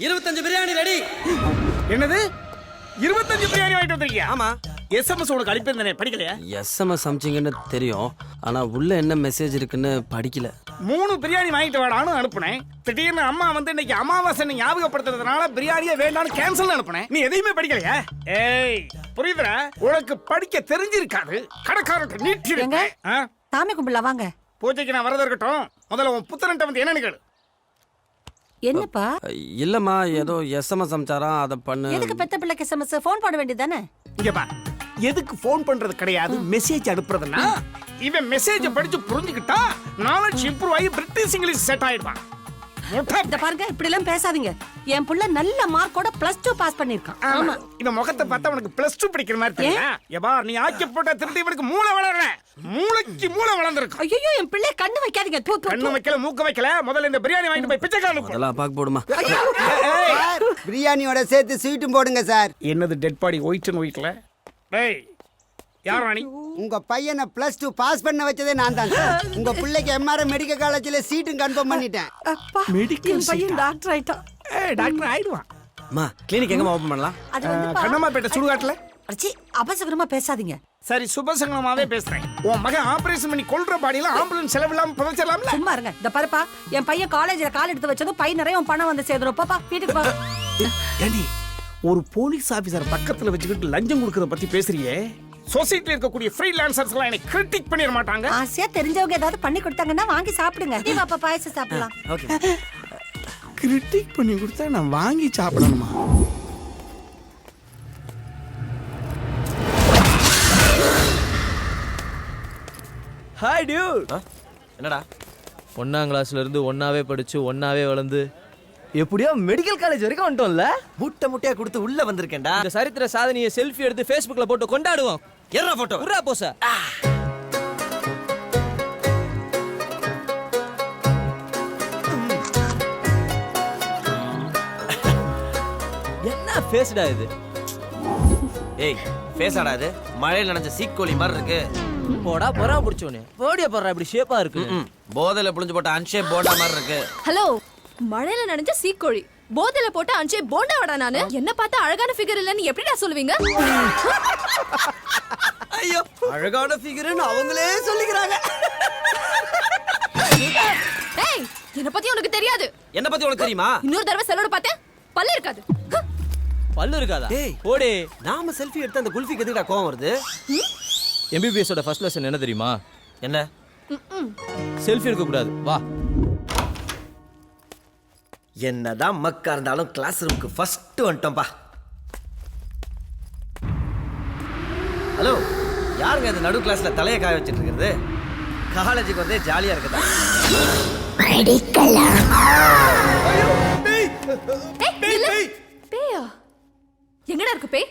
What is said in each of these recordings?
25 biryani ready. என்னது 25 பிரியாணி வாங்கிட்டு வந்திருக்கியா? ஆமா. எஸ்எம்எஸ் உனக்கு அனுப்பியிருந்தேனே, படிக்கலையா? எஸ்எம்எஸ் அனுப்பிச்சிங்கன்னு தெரியும், ஆனா உள்ள என்ன மெசேஜ் இருக்குன்னு படிக்கல. 3 பிரியாணி வாங்கிட்டு வாடான்னு அனுப்புனேன். திடீர்னு அம்மா வந்து இன்னைக்கு அமாவாசை ஞாபகப்படுத்துறதுனால பிரியாணியே வேண்டான்னு கேன்சல் அனுப்புனேன். நீ எதையுமே படிக்கலையா? ஏய் புரியுதுடா, உனக்கு படிக்க தெரிஞ்சிருக்காது. கடைக்காரர்கிட்ட நீட்டிருங்க. சாமி கும்பிடல வாங்க. பூஜைக்கு நான் வரதா இருக்கட்டும், முதல்ல உன் புத்திரன்ட்ட வந்து என்னன்னு கேளு. என்னப்பா? இல்லம்மா, ஏதோ எஸ்எம்எஸ் அனுப்பிச்சாரா, அதை பண்ணு. எதுக்கு பெத்த பிள்ளைக்கு எஸ்எம்எஸ் ஃபோன் பண்ண வேண்டியதானே? இங்க பா, எதுக்கு போன் பண்றது கிடையாது, மெசேஜ் அனுப்புறதுன்னா இவன் மெசேஜ் படிச்சு புரிஞ்சுக்கிட்டா நாலேஜ் இம்ப்ரூவ் ஆகி பிரிட்டிஷ் இங்கிலீஷ் செட் ஆயிடுவான். இத பாருங்க, இப்படி எல்லாம் பேசாதீங்க. என் புள்ள நல்ல மார்க்கோட +2 பாஸ் பண்ணிருக்கான். ஆமா, இவன் முகத்தை பார்த்தா உனக்கு +2 படிக்கிற மாதிரி தெரியல. ஏபா, நீ ஆக்கி போட்ட திருட்டு இவனுக்கு மூளை வளரல. மூளைக்கு மூளை வளர்ந்திருக்கு. ஐயோ, என் பிள்ளை கண்ணு வைக்காதீங்க. கண்ணு வைக்கல, மூக்க வைக்கல. முதல்ல இந்த பிரியாணி வாங்கிட்டு போய் பிச்சைக்காரனுக்கு அதெல்லாம் அப்பாக்கு போடுமா. பிரியாணியோட சேர்த்து ஸ்வீட்டும் போடுங்க சார். என்னது டெட் பாடி ஒயிட் அண்ட் ஒயிட்ல? டேய் யார் ராணி? உங்க பையனை +2 பாஸ் பண்ண வச்சதே நான் தான் சார். உங்க பிள்ளைக்கு எம்ஆர்எம் மெடிக்கல் காலேஜ்ல சீட்டும் கன்ஃபார்ம் பண்ணிட்டேன். அப்பா, மெடிக்கல் என் பையன் டாக்டர் ஆயிட்டான். டாக்டர் ஆயிடுவான். அம்மா, கிளினிக் எங்கம்மா ஓபன் பண்ணலாம்? அது வந்து கண்ணம்மாப்பேட்டை சுடுகாட்டுல. அச்சி, அபசகுரமா பேசாதீங்க. சரி, சுபசங்கமாவே பேசுறேன். உன் மகன் ஆபரேஷன் பண்ணி கொல்ற பாடியில ஆம்புலன்ஸ் செலவில்லாம புதைச்சிடலாம்ல? சும்மா இருங்க. இந்த பாருப்பா, என் பையன் காலேஜ்ல கால் எடுத்து வச்சதும் பை நிறைய உன் பணம் வந்து சேரும். பாப்பா வீட்டுக்கு போ. ஏண்டி, ஒரு போலீஸ் ஆபீசர் பக்கத்துல வச்சுக்கிட்டு லஞ்சம் கொடுக்கறத பத்தி பேசுறியே, சொசைட்டில இருக்கக்கூடிய ஃப்ரீலான்சர்ஸ் எல்லாம் என்ன கிரிட்டிக் பண்ணிர மாட்டாங்க? ஆசையா தெரிஞ்சவங்க ஏதாவது பண்ணி கொடுத்தாங்கன்னா வாங்கி சாப்பிடுங்க. நீ பாப்பா பாயசம் சாப்பிடலாம். ஓகே. கிரிட்டிக் பண்ணி கொடுத்தா நான் வாங்கி சாப்பிடணுமா? Hi dude. என்னடா? 1ஆம் கிளாஸ்ல இருந்து ஒன்னாவே படிச்சு ஒன்னாவே வளர்ந்து எப்படியோ மெடிக்கல் காலேஜ் வரைக்கும் வந்துட்டோம்ல. முட்டை முட்டையா கொடுத்து உள்ள வந்திருக்கேன்டா. இந்த சரித்திர சாதனையை செல்ஃபி எடுத்து Facebookல போட்டு கொண்டாடுவோம். ஏறா போட்டோ. உர்ரா போச. என்ன ஃபேஸ்டா இது? ஏய், ஃபேஸாடா இது? மழையில நனைஞ்ச சீக்கோழி மாதிரி இருக்கு. போடா பொறா புடிச்சோனே. போடியா போறா, இப்படி ஷேப்பா இருக்கு. போதையில புளிஞ்சு போட்ட அன்ஷேப் போண்டா மாதிரி இருக்கு. ஹலோ, மழையில நனைஞ்ச சீக்கோழி, போதையில போட்ட அஞ்சே போண்டாவடா நானு. என்ன பார்த்தா அழகான ஃபிகர் இல்லன்னு எப்படிடா சொல்லுவீங்க? ஐயோ, அழகான ஃபிகர்னு அவங்களே சொல்லிக்கிறாங்க. ஏய், என்ன பத்தி உனக்கு தெரியாது. என்ன பத்தி உனக்கு தெரியுமா? இன்னொரு தடவை செலோட பார்த்தேன், பல்ல இருக்காது. பல்லு இருக்காதா? ஏய், போடி. நாம செல்ஃபி எடுத்து அந்த குல்ஃபிக்கு எதுக்குடா கோவம் வருது? MBBS ஓட ஃபர்ஸ்ட் லெசன் என்ன தெரியுமா? என்ன? செல்ஃபி எடுக்க கூடாது. வா. என்னதான் மக்கா இருந்தாலும் கிளாஸ் ரூமுக்கு ஃபர்ஸ்ட் வந்துட்டோம்பா. ஹலோ, யாருங்க இந்த நடு கிளாஸ்ல தலையை காய வச்சிட்டு இருக்கிறது? காலேஜுக்கு வந்தே ஜாலியா இருக்குதா? பேயா? எங்கடா இருக்கு பேய்?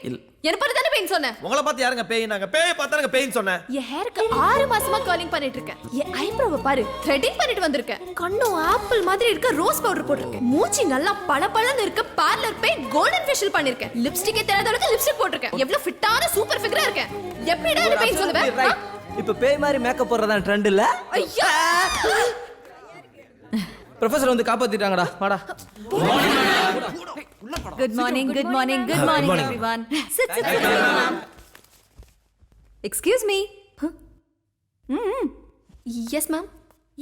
என்ன பார்த்து தானே பேய்ன்னு சொன்னேன். உங்களை பார்த்து யாருங்க பேய்? நாங்க பேயை பார்த்தாங்க பேயின்னு சொன்னேன். என் ஹேருக்கு 6 மாசமா கர்லிங் பண்ணிட்டு இருக்கேன். என் ஐப்ரோவை பாரு, த்ரெடிங் பண்ணிட்டு வந்திருக்கேன். கண்ணும் ஆப்பிள் மாதிரி இருக்க, ரோஸ் பவுடர் போட்டிருக்கேன். மூஞ்சி நல்லா பளபளன்னு இருக்க, பார்லர் போய் கோல்டன் ஃபேஷியல் பண்ணிருக்கேன். லிப்ஸ்டிக்கே தெரியாத அளவுக்கு லிப்ஸ்டிக் போட்டிருக்கேன். எவ்வளவு ஃபிட்டான சூப்பர் ஃபிகரா இருக்கேன். எப்படிடா என்ன பேய் சொல்லுவேன்? இப்ப பேய் மாதிரி மேக்கப் போடுறதா ட்ரெண்ட் இல்ல? ஐயா, ப்ரொஃபசர் வந்து காப்பாத்திட்டாங்கடா. வாடா. Good morning, good morning, good morning, everyone. Sit, sit, sit, ma'am. Excuse me. Yes ma'am.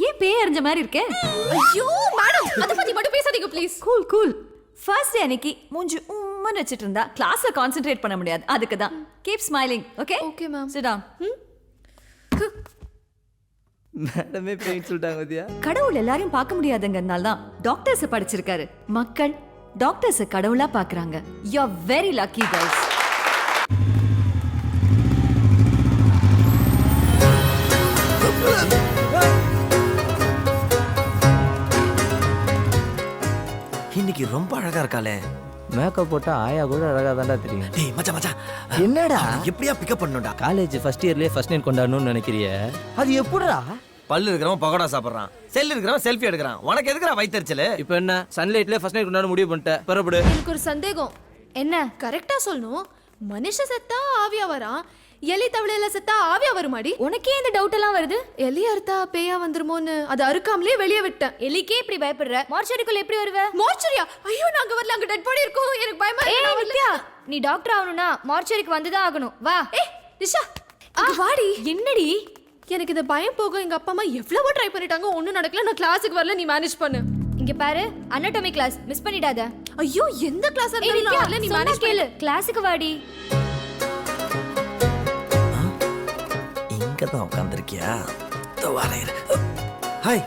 ஏன் பேய் அறிஞ்ச மாதிரி இருக்கே? ஐயோ மேடம், அத பத்தி மட்டும் பேசாதீங்க please. Cool cool. First day அன்னைக்கு மூஞ்சி உம்மன் வச்சிட்டு இருந்தா கிளாஸ்ல கான்சென்ட்ரேட் பண்ண முடியாது. அதுக்கு தான் keep smiling. Okay? Okay, ma'am. Sit down. மேடமே பேய்ன்னு சொல்லிட்டாங்க பாத்தியா? கடவுள் எல்லாரையும் பார்க்க முடியாதுங்கறனால தான் டாக்டர்ஸ் படிச்சிருக்காரு. மக்கள் டாக்டர்ஸ் கடவுளா பார்க்கறாங்க. You are very lucky guys. இன்னைக்கு ரொம்ப அழகா இருக்காளே. மேக்கப் போட்டா ஆயா கூட அழகா தான்டா தெரியும். டேய் மச்சான் மச்சான், என்னடா எப்படியா பிக்கப் பண்ணனும்டா? காலேஜ் ஃபர்ஸ்ட் இயர்லயே ஃபர்ஸ்ட் நைட் கொண்டாடணும்னு நினைக்கிறிய? அது எப்படிடா? பல்லு இருக்கிறவன் பகோடா சாப்பிடுறான், செல் இருக்கிறவன் செல்ஃபி எடுக்கிறான். உனக்கு எதுக்குடா வயித்தறிச்சல? இப்போ என்ன சன்லைட்ல ஃபர்ஸ்ட் நைட் கொண்டாட முடிவு பண்ணிட்ட? பரபடு. எனக்கு ஒரு சந்தேகம். என்ன கரெக்டா சொல்லணும்? மனுஷ செத்தா ஆவியா வரான், எலி தவளையில செத்தா ஆவியா வருமாடி? உனக்கே இந்த டவுட் எல்லாம் வருது? எலி அறுத்தா பேயா வந்துருமோன்னு அது அறுக்காமலே வெளியே விட்டேன். எலிக்கே இப்படி பயப்படுற, மார்ச்சரிக்குள்ள எப்படி வருவ? மோர்ச்சரியா? ஐயோ நாங்க வரல, அங்க டெட் பாடி இருக்கும். எனக்கு பயமா ஏய் இருக்கு. நான் வரல. நித்யா, நீ டாக்டர் ஆகணும்னா மார்ச்சரிக்கு வந்துதான் ஆகணும். வா. ஏய் நிஷா, இங்க வாடி. என்னடி? எனக்கு இந்த பயம் போக எங்க அப்பா அம்மா எவ்வளவோ ட்ரை பண்ணிட்டாங்க, ஒண்ணும் நடக்கல. நான் கிளாஸுக்கு வரல, நீ மேனேஜ் பண்ணு. இங்க பாரு, அனாட்டமி கிளாஸ் மிஸ் பண்ணிடாத. ஐயோ எந்த கிளாஸ் ஏய் இருந்தாலும் நித்யா, நான் வரல, நீ சொன்னா மேனேஜ் கேளு. கிளாஸுக்கு வாடி. இங்க தான் உட்காந்துருக்கியா? ஹாய்,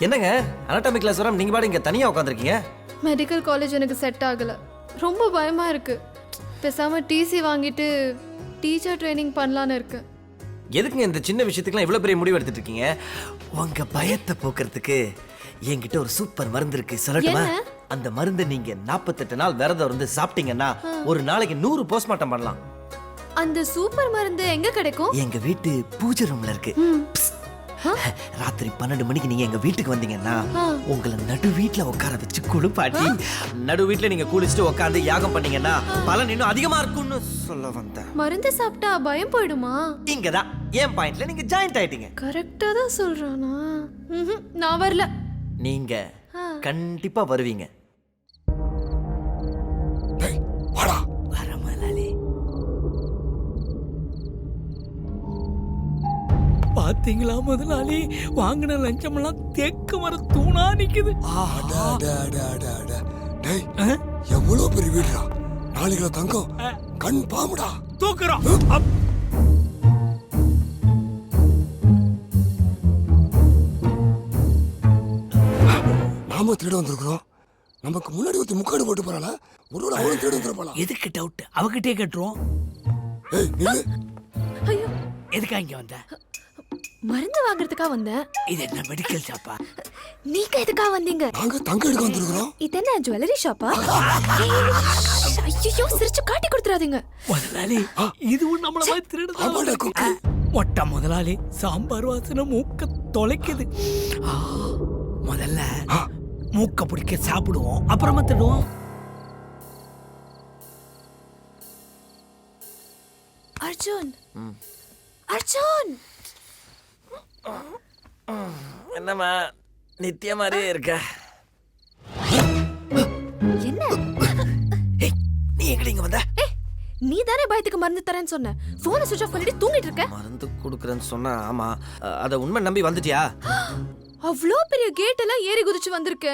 என்னங்க அனாட்டமி கிளாஸ் வராம நீங்க பாட்டு இங்க தனியா உட்காந்துருக்கீங்க? மெடிக்கல் காலேஜ் எனக்கு செட் ஆகல, ரொம்ப பயமா இருக்கு. பேசாம டிசி வாங்கிட்டு டீச்சர் ட்ரைனிங் பண்ணலான்னு இருக்கு. எதுக்குங்க இந்த சின்ன விஷயத்துக்குலாம் இவ்வளவு பெரிய முடிவு எடுத்துட்டு இருக்கீங்க? உங்க பயத்தை போக்குறதுக்கு என்கிட்ட ஒரு சூப்பர் மருந்து இருக்கு, சொல்லட்டுமா? என்ன? அந்த மருந்து நீங்க 48 நாள் விரதம் இருந்து சாப்பிட்டீங்கன்னா ஒரு நாளைக்கு 100 போஸ்ட்மார்ட்டம் பண்ணலாம். அந்த சூப்பர் மருந்து எங்க கிடைக்கும்? எங்க வீட்டு பூஜை ரூம்ல இருக்கு. பிஸ். ராத்திரி 12 மணிக்கு நீங்க எங்க வீட்டுக்கு வந்தீங்கன்னா உங்களை நடு வீட்டுல உட்கார வச்சு குளிப்பாட்டி நடு வீட்டுல நீங்க குளிச்சுட்டு உட்காந்து யாகம் பண்ணீங்கன்னா பலன் இன்னும் அதிகமா இருக்கும்னு சொல்ல வந்தேன். மருந்து சாப்பிட்டா பயம் போயிடுமா? இங்கதான் என் பாயிண்ட்ல நீங்க ஜாயிண்ட் ஆயிட்டீங்க. கரெக்டா தான் சொல்றானா? நான் வரல. நீங்க கண்டிப்பா வருவீங்க. வர முதலாளி. பாத்தீங்களா முதலாளி, வாங்கின லஞ்சமெல்லாம் தேக்க மர தூணா நிக்குது. எவ்வளவு பெரிய வீடுடா, 4 கிலோ தங்கம், கண் பாமுடா. தூக்குறோம். நாம திருட வந்திருக்கிறோம், நமக்கு முன்னாடி ஒருத்தி முக்காடு போட்டு போறாள, ஒரு அவளும் திருட வந்துருப்பாளா? எதுக்கு டவுட்? அவகிட்டே கேட்டுருவோம். ஏய் நில்லு. ஐயோ, எதுக்கா இங்க வந்த? மருந்து வாங்குறதுக்கா வந்தேன். இது என்ன மெடிக்கல் ஷாப்பா? நீங்க எதுக்கா வந்தீங்க? நாங்க தங்கம் எடுக்க வந்திருக்கிறோம். இது என்ன ஜுவல்லரி ஷாப்பா? ஐயோ சிரிச்சு காட்டி கொடுத்துறாதீங்க. முதலாளி, இதுவும் நம்மள மாதிரி ஆமாடா திருடுதா? குக்கு. மொட்டை முதலாளி, சாம்பார் வாசனை மூக்க தொலைக்குது. முதல்ல மூக்க பிடிக்க சாப்பிடுவோம், அப்புறமா திருடுவோம். அர்ஜுன், அர்ஜுன், என்னம்மா நித்திய மாதிரியே இருக்க? என்ன? ஏய், நீ எங்கடி இங்க வந்த? நீ தானே பயத்துக்கு மருந்து தரேன்னு சொன்ன. போனை சுவிட்ச் ஆஃப் பண்ணிட்டு தூங்கிட்டு இருக்க. மருந்து கொடுக்குறேன்னு சொன்னா ஆமா, அத உண்மை நம்பி வந்துட்டியா? அவ்வளோ பெரிய கேட் எல்லாம் ஏறி குதிச்சு வந்திருக்க.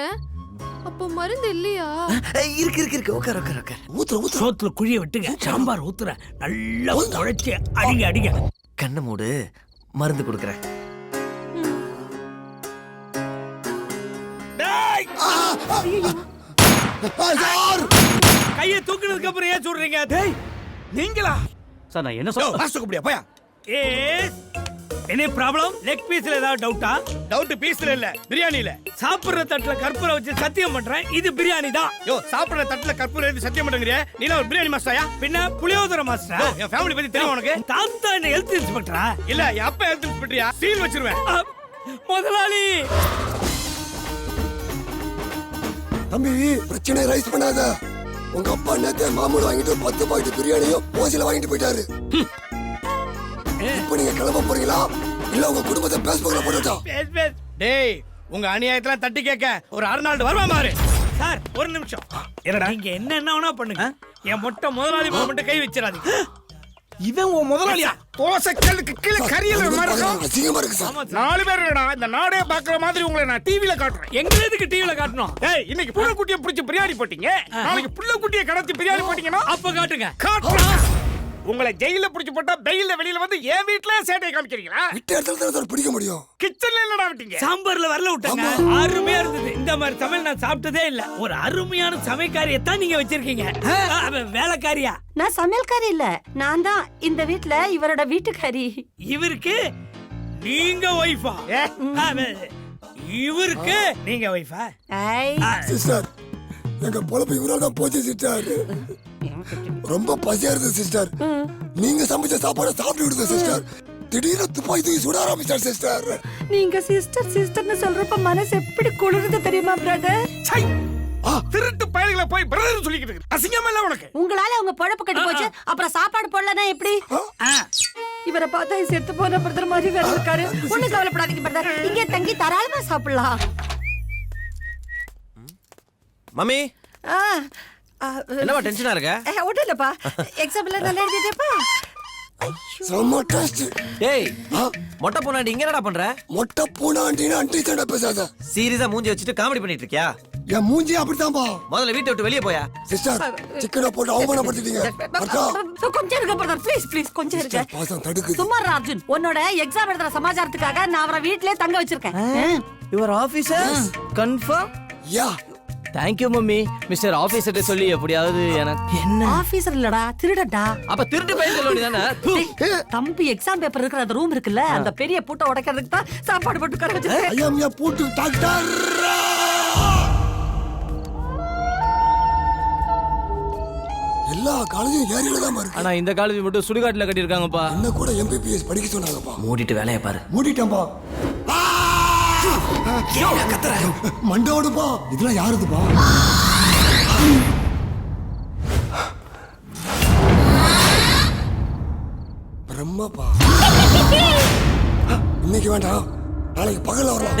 அப்போ மருந்து இல்லையா? இருக்கு இருக்கு இருக்கு, உட்கார் உட்கார் உட்கார். ஊத்துற ஊத்துற. சோத்துல குழிய விட்டுங்க, சாம்பார் ஊத்துற, நல்லா குழைச்சி அடிங்க அடிங்க. கண்ணை மூடு, மருந்து கொடுக்குறேன். கையை தூக்குனதுக்கு அப்புறம் ஏன் சொல்றீங்க? டேய், நீங்களா? சார் நான் என்ன சொல்ல? மாஸ்டர் கூப்பிடியா போயா? என்ன ப்ராப்ளம்? லெக் பீஸ்ல ஏதாவது டவுட்டா? டவுட் பீஸ்ல இல்ல, பிரியாணில. சாப்பிடுற தட்டுல கற்பூரம் வச்சு சத்தியம் பண்றேன், இது பிரியாணி தான். யோ, சாப்பிடுற தட்டுல கற்பூரம் வச்சு சத்தியம் பண்றீங்க. நீ ஒரு பிரியாணி மாஸ்டரா? பின்ன புளியோதரை மாஸ்டரா? என் ஃபேமிலி பத்தி தெரியும் உனக்கு? தாத்தா என்ன ஹெல்த் இன்ஸ்பெக்டரா? இல்ல, என் அப்பா ஹெல்த் இன்ஸ்பெக்டரா? சீல் வச்சிருவேன். முதலாளி, தம்பி பிரச்சனை ரைஸ் பண்ணாத. உங்க அப்பா நேத்து மாமூல் வாங்கிட்டு 10 பாக்கெட் பிரியாணியும் ஓசில வாங்கிட்டு போயிட்டாரு. இப்ப நீங்க கிளம்ப போறீங்களா இல்ல உங்க குடும்பத்தை பேஸ்புக்ல போட்டுட்டா? டேய், உங்க அநியாயத்தெல்லாம் தட்டி கேட்க ஒரு அர்னால்டு வருவா மாறு. சார் ஒரு நிமிஷம். என்னடா நீங்க என்ன வேணா பண்ணுங்க, என் மொட்டை முதலாளி மட்டும் கை வச்சிடாதீங்க. இவன் உன் முதலாளியா? தோசை கல்லுக்கு கீழே கரியல அசிங்கமா இருக்கு சார். 4 பேர் இந்த நாடே பாக்குற மாதிரி உங்களை நான் டிவில காட்டுறேன். எங்க எதுக்கு டிவில காட்டணும்? ஏய், இன்னைக்கு புள்ள குட்டியை பிடிச்சி பிரியாணி போட்டீங்க, நாளைக்கு புள்ள குட்டியை கடத்தி பிரியாணி போட்டீங்கன்னா அப்ப காட்டுங்க. காட்டுறேன். உங்களை ஜெயில பிடிச்சு போட்டா பெயில்ல வெளியில வந்து என் வீட்ல சேட்டை காமிக்கிறீங்களா? விட்ட இடத்துல தான் பிடிக்க முடியும். கிச்சன்ல என்னடா விட்டீங்க? சாம்பார்ல வரல விட்டாங்க. அருமையா இருந்தது. இந்த மாதிரி சமையல் நான் சாப்பிட்டதே இல்ல. ஒரு அருமையான சமையல்காரியை தான் நீங்க வச்சிருக்கீங்க. வேலைக்காரியா? நான் சமையல்காரி இல்ல, நான் தான் இந்த வீட்ல இவரோட வீட்டுக்காரி. இவருக்கு நீங்க ஒய்ஃபா? இவருக்கு நீங்க ஒய்ஃபா? சிஸ்டர், எங்க பொழப்பு இவரால தான் போச்சு சிஸ்டர். ரொம்ப பசியா இருக்கு சிஸ்டர். நீங்க சமைச்ச சாப்பாடு சாப்பிட்டு விடுங்க சிஸ்டர். திடீர்னு துப்பாக்கி தூக்கி சுட ஆரம்பிச்சார் சிஸ்டர். நீங்க சிஸ்டர் சிஸ்டர்னு சொல்றப்ப மனசு எப்படி குளிருது தெரியுமா பிரதர்? திருட்டு பயல்கள் குழந்தைகளை போய் பிரதர் சொல்லிக்கிட்டு இருக்கு. அசிங்கமா இல்ல உனக்கு? உங்களால உங்க பொழப்பு கட்டி போச்சு, அப்புறம் சாப்பாடு போடலன்னா எப்படி? இவரை பார்த்தா செத்து போன பிரதர் மாதிரி வேற இருக்காரு. ஒண்ணு கவலைப்படாதீங்க பிரதர், இங்கே தங்கி தாராளமா சாப்பிடலாம். மம்மி ஆ, ஆ, என்னவா டென்ஷனா இருக்க? ஒண்ணும் இல்லப்பா, எக்ஸாம்ல நல்லா எழுதிட்டேப்பா. செம்ம டேஸ்ட். டேய் மொட்டை பூனாண்டி இங்க என்னடா பண்ற? மொட்டை பூனாண்டின்னு அண்டி சண்டை பேசாத. சீரியஸா மூஞ்சி வச்சுட்டு காமெடி பண்ணிட்டு இருக்கியா? என் மூஞ்சி அப்படித்தான்பா. முதல்ல வீட்டை விட்டு வெளியே போயா. சிஸ்டர் சிக்கனை போட்டு அவமானப்படுத்திட்டீங்க. அக்கா கொஞ்சம் இருக்க பிரதர், ப்ளீஸ் ப்ளீஸ் கொஞ்சம் இருக்க. பாசம் தடுக்குது. சும்மா இரு அர்ஜுன், உன்னோட எக்ஸாம் எழுதுற சமாச்சாரத்துக்காக நான் அவரை வீட்லயே தங்க வச்சிருக்கேன். Your officer confirm. Yeah thank you mummy. Mister ஆபீசர்ட்ட சொல்லி எப்படியாவது எனக்கு என்ன ஆபீசர் இல்லடா, திருடடா. அப்ப திருட்டு பையன் சொல்ல வேண்டியதானே? தம்பி எக்ஸாம் பேப்பர் இருக்கிற அந்த ரூம் இருக்குல்ல, அந்த பெரிய பூட்டை உடைக்கிறதுக்கு தான் சாப்பாடு போட்டு கரை வச்சிருக்கேன். ஐ அம் யா பூட்டு டாக்டர். எல்லா காலேஜும் ஏரியில தான் இருக்கு. ஆனா இந்த காலேஜ் மட்டும் சுடுகாட்டுல கட்டியிருக்காங்கப்பா. என்ன கூட எம்பிபிஎஸ் படிக்க சொன்னாங்கப்பா. மூடிட்டு வேலையை பாரு. மூடிட்டேன்பா. மண்டோடுப்பா, இதெல்லாம் யாருதுப்பா? பிரம்மப்பா. இன்னைக்கு வேண்டாம், நாளைக்கு பகல்ல வரலாம்.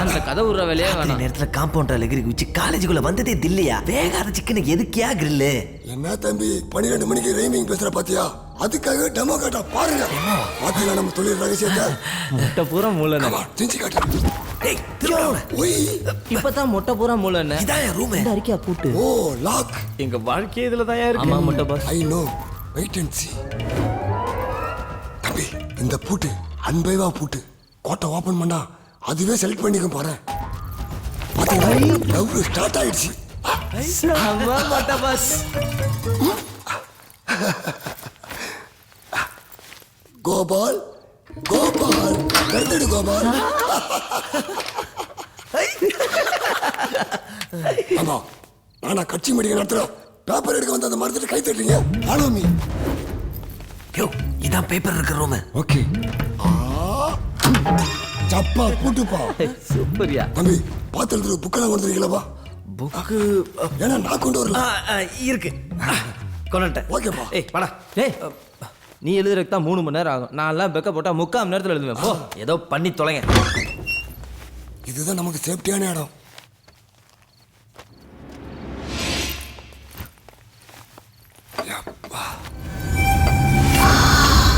அந்த கதை விடுற வேலையே வேணாம். நேரத்துல காம்பவுண்டர் எகிரி குச்சி காலேஜுக்குள்ள வந்ததே இல்லையா? வேகாத சிக்கனுக்கு எதுக்கியா கிரில்லு? என்ன தம்பி 12 மணிக்கு ரைமிங் பேசுற பாத்தியா? அதுக்காக டெமோ காட்ட பாருங்க. பாத்தீங்களா நம்ம தொழில் ரகசியத்தை? முட்டை பூரா மூளைன்னு. செஞ்சு காட்டு. டேய் திரும்ப ஒய். இப்பதான் முட்டை பூரா மூளைன்னு. இதான் என் ரூம். இந்த அறிக்கையா பூட்டு. Oh lock. எங்க வாழ்க்கையே இதுல தான் இருக்கு. ஆமா முட்டை boss. I know. Wait and see. தம்பி இந்த பூட்டு அன்பைவா பூட்டு. கோட்டை ஓபன் பண்ணா அதுவே செலக்ட் பண்ணிக்க போறேன். பாத்தீங்களா லவ் ஸ்டார்ட் ஆயிடுச்சு. ஆமா முட்டை பாஸ். கோபால் கோபால் கருத்தடு கோபால். ஆமா நானா கட்சி மீட்டிங் நடத்துறோம். பேப்பர் எடுக்க வந்து அந்த மரத்துல கை தட்டுறீங்க. Follow me. யோ இதான் பேப்பர் இருக்கிற ரூம். ஓகே. சப்பா பூட்டுப்பா. சூப்பர்யா. தம்பி பாத்திரத்துல புக்கெல்லாம் வந்துருக்கீங்களா? புக்கு ஏன்னா நான் கொண்டு வரல. இருக்கு கொண்டுட்டேன். ஓகேப்பா. ஏய் வாடா. டேய் நீ எழுதுறதுக்கு தான் 3 மணி நேரம் ஆகும். நான் எல்லாம் பெக்க போட்டா 3/4 மணி நேரத்துல எழுதுவேன். போ. ஏதோ பண்ணி தொலைங்க. இதுதான் நமக்கு சேஃப்டியான இடம். யப்பா.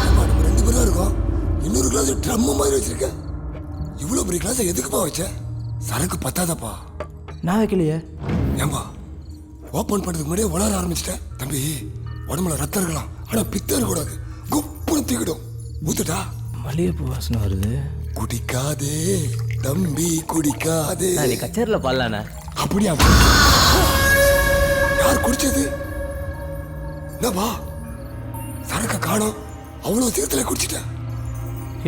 நம்ம 2 பேர் தான் இருக்கோம். இன்னொரு கிளாஸ் ட்ரம் மாதிரி வச்சிருக்கேன். இவ்வளவு பெரிய கிளாஸ் எதுக்குப்பா வச்ச? சரக்கு பத்தாதப்பா. நான் வைக்கலையே. ஏம்பா ஓபன் பண்றதுக்கு முன்னாடியே வளர ஆரம்பிச்சிட்டேன். தம்பி உடம்புல ரத்தம் இருக்கலாம், ஆனா பித்தம் இருக்கக்கூடாது. குப்புன்னு தூக்கிடும். ஊத்துட்டா மல்லிகைப்பூ வாசனை வருது. குடிக்காதே தம்பி குடிக்காதே. நீ கச்சேரில பாடலானே. அப்படியா? யார் குடிச்சது? என்னப்பா சரக்க காணோம். அவ்வளவு சீக்கிரத்துல குடிச்சிட்டேன்.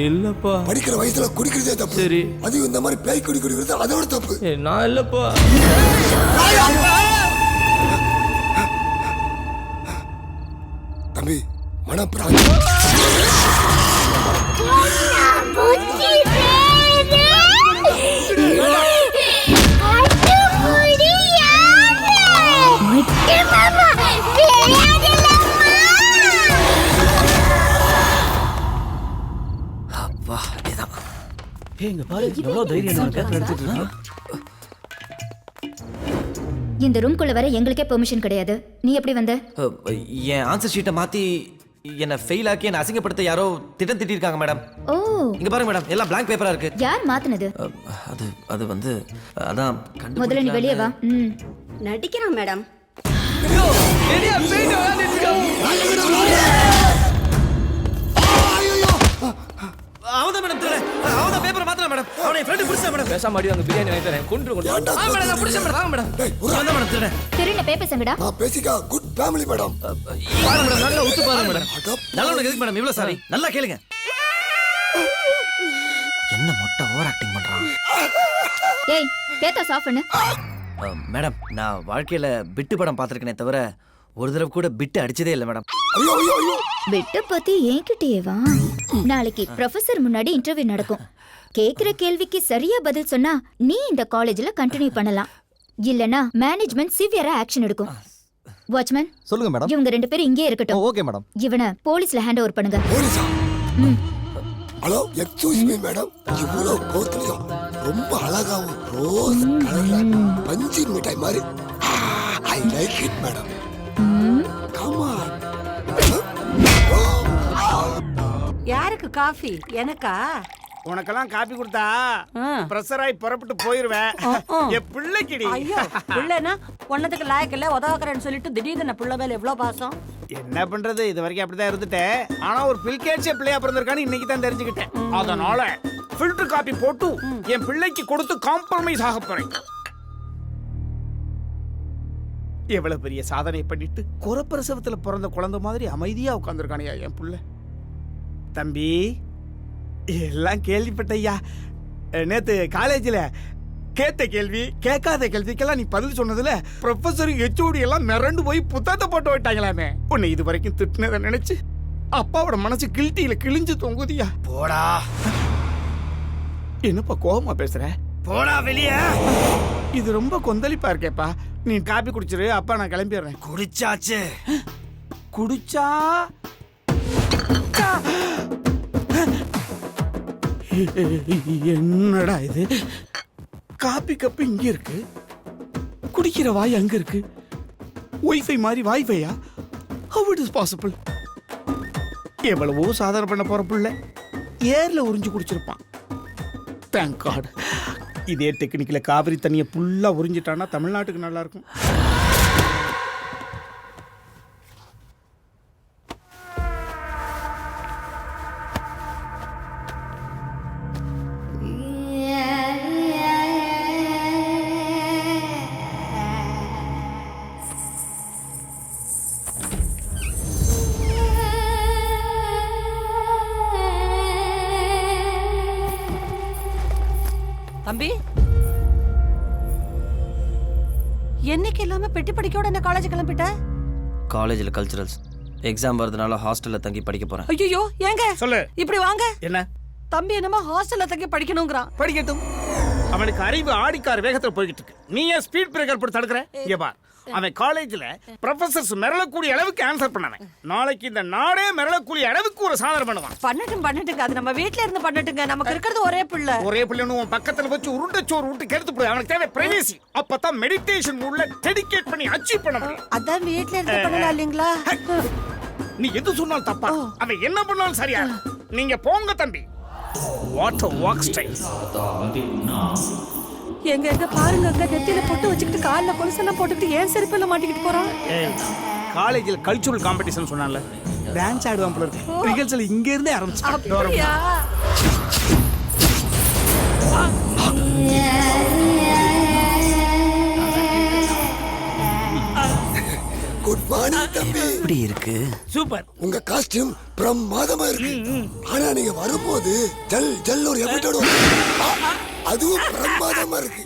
இல்லப்பா. படிக்கிற வயசுல குடிக்கிறதே தப்பு. சரி. அது இந்த மாதிரி பேய் குடிக்கிறது அதோட தப்பு. நான் இல்லப்பா. தம்பி மனப்பிராந்தி. அப்பா இதான். எங்க பாரு எவ்வளவு தைரியம் பேப்பர் எடுத்துட்டு இருக்கா. இந்த ரூம்குள்ள வர எங்களுக்கே பெர்மிஷன் கிடையாது. நீ எப்படி வந்த? என் ஆன்சர் ஷீட்டை மாத்தி என்ன ஃபெயில் ஆக்கி என்ன அசிங்கப்படுத்த யாரோ திட்டம் திட்டிருக்காங்க மேடம். ஓ இங்க பாருங்க மேடம், எல்லாம் blank பேப்பரா இருக்கு. யார் மாத்துனது? அது அது வந்து அதான் முதல்ல நீ வெளியே வா. நடிக்கிறான் மேடம். அவதான் மேடம் தெரியல. அவதான் பேப்பரை மாத்தல மேடம். அவனை ஃப்ரெண்ட் புடிச்சா மேடம். பேசாம அடி வாங்க பிரியாணி வாங்கி தரேன். கொன்று கொண்டு. மேடம் நான் புடிச்ச மேடம். வாங்க மேடம். அவதான் மேடம் தெரியல. திருண்ண பேப்பர் சங்கடா. நான் பேசிக்கா குட் ஃபேமிலி மேடம். பாருங்க மேடம், நல்லா உத்து பாருங்க மேடம். நல்லவனுக்கு எதுக்கு மேடம் இவ்வளவு சாரி? நல்லா கேளுங்க. என்ன மொட்டை ஓவர் ஆக்டிங் பண்றான்? ஏய் பேத்தா சாஃப் பண்ணு. மேடம் நான் வாழ்க்கையில பிட்டு படம் பார்த்திருக்கேனே தவிர ஒரு தடவை கூட பிட்டு அடிச்சதே இல்லை மேடம். ஐயோ ஐயோ ஐயோ. பிட்ட பத்தி என்கிட்டயே வா. நாளைக்கு ப்ரொஃபசர் முன்னாடி இன்டர்வியூ நடக்கும். கேக்குற கேள்விக்கு சரியா பதில் சொன்னா நீ இந்த காலேஜ்ல கண்டினியூ பண்ணலாம். இல்லனா மேனேஜ்மெண்ட் சிவியரா ஆக்ஷன் எடுக்கும். வாட்ச்மேன் சொல்லுங்க மேடம். இவங்க 2 பேரும் இங்கே இருக்கட்டும். Okay madam. இவனை போலீஸ்ல ஹேண்ட் ஓவர் பண்ணுங்க. போலீஸா? Hello, excuse me madam. இவ்வளவு கோர்த்துலயும் ரொம்ப அழகாவும் ரோஸ் கலர்ல பஞ்சு மிட்டாய் மாதிரி. I like it madam. Come on. யாருக்கு காஃபி? எனக்கா? உனக்கெல்லாம் காப்பி கொடுத்தா ஆ. பிரஷர் ஆகி புறப்பட்டு போயிருவேன். என் பிள்ளைக்கிடி. ஐயோ புள்ளனா ஒன்னதுக்கு லாயக்கு இல்ல உதவக்கறேன்னு சொல்லிட்டு திடீர்னு என்ன புள்ள மேல எவ்வளவு பாசம். என்ன பண்றது, இது வரைக்கும் அப்படிதான் இருந்துட்டேன். ஆனா ஒரு பில்கேட்ஸே பிள்ளையா பிறந்திருக்கான்னு இன்னைக்கு தான் தெரிஞ்சுக்கிட்டேன். அதனால ஃபில்டர் காப்பி போட்டு என் பிள்ளைக்கு கொடுத்து காம்ப்ரமைஸ் ஆக போறேன். எவ்வளவு பெரிய சாதனை பண்ணிட்டு குறப்பிரசவத்துல பிறந்த குழந்தை மாதிரி அமைதியா உட்கார்ந்துருக்கானையா என் புள்ள. தம்பி, எல்லாம் கேள்விப்பட்டையா. நேத்து காலேஜ்ல கேட்ட கேள்வி கேட்காத கேள்விக்கெல்லாம் நீ பதில் சொன்னதுல ப்ரொஃபஸர் HOD எல்லாம் மிரண்டு போய் புத்தகத்தை போட்டு விட்டாங்களாமே. உன்னை இது வரைக்கும் திட்டினதை நினைச்சு அப்பாவோட மனசு கில்ட்டியில கிழிஞ்சு தொங்குதியா. போடா. என்னப்பா கோவமா பேசுற? போடா வெளியே. இது ரொம்ப கொந்தளிப்பா இருக்கேப்பா. நீ காப்பி குடிச்சிரு, அப்பா நான் கிளம்பிடுறேன். குடிச்சாச்சு. குடிச்சா என்னடா இது? காப்பி கப்பு இங்க இருக்கு, குடிக்கிற வாய் அங்க இருக்கு. ஒய்ஃபை மாதிரி வாய்ஃபையா? How it is possible? எவ்வளவோ சாதனை பண்ண போற புள்ள ஏர்ல உறிஞ்சு குடிச்சிருப்பான். Thank God. இதே டெக்னிக்ல காவிரி தண்ணியை ஃபுல்லா உறிஞ்சிட்டான்னா தமிழ்நாட்டுக்கு நல்லா இருக்கும். தம்பி என்னைக்கு இல்லாம பெட்டி படிக்கோட என்ன காலேஜ் கிளம்பிட்ட? காலேஜில் கல்ச்சுரல்ஸ் எக்ஸாம் வரதுனால ஹாஸ்டல்ல தங்கி படிக்க போறேன். ஐயோ ஏங்க சொல்லு. இப்படி வாங்க. என்ன? தம்பி என்னமா ஹாஸ்டல்ல தங்கி படிக்கணும்ங்கறான். படிக்கட்டும். அவனுக்கு அறிவு ஆடிக்கார் வேகத்துல போய்கிட்டு இருக்கு. நீ ஏன் ஸ்பீட் பிரேக்கர் போட்டு தடுக்கற? இங்க பார், அவன் காலேஜ்ல ப்ரொஃபசர்ஸ் மிரளக்கூடிய அளவுக்கு ஆன்சர் பண்ணானே. நாளைக்கு இந்த நாடே மிரளக்கூடிய அளவுக்கு ஒரு சாதனை பண்ணுவான். பண்ணட்டுங்க. அது நம்ம வீட்ல இருந்து பண்ணட்டுங்க. நமக்கு இருக்கிறது ஒரே பிள்ளை. ஒரே பிள்ளைன்னு உன் பக்கத்துல வச்சு உருண்டைச்சோறு விட்டு கெடுத்து போடு. அவனுக்கு தேவை பிரைவேசி. அப்பதான் மெடிடேஷன் மூட்ல டெடிகேட் பண்ணி அச்சீவ் பண்ண முடியும். அதான் வீட்ல இருந்து பண்ணலாம் இல்லீங்களா? நீ எது சொன்னாலும் தப்பா, அவன் என்ன பண்ணாலும் சரியா. நீங்க போங்க தம்பி. What a walk style. எங்க பாருங்க, அங்க நெத்தியில பொட்டு வச்சுக்கிட்டு கால்ல கொலுசெல்லாம் போட்டுக்கிட்டு ஏன் செருப்புல மாட்டிக்கிட்டு போறான்? காலேஜ்ல கல்ச்சுரல் காம்படிஷன் சொன்னான்ல, டான்ஸ் ஆடுவான் போல இருக்கு. ரிஹர்சல் இங்க இருந்தே ஆரம்பிச்சு. குட் மார்னிங் தம்பி. எப்படி இருக்கு? சூப்பர். உங்க காஸ்டியூம் பிரமாதமா இருக்கு. ஆனா நீங்க வரும்போது ஜல் ஜல் ஒரு எபிட்டோட அதுவும் பிரமாதமா இருக்கு.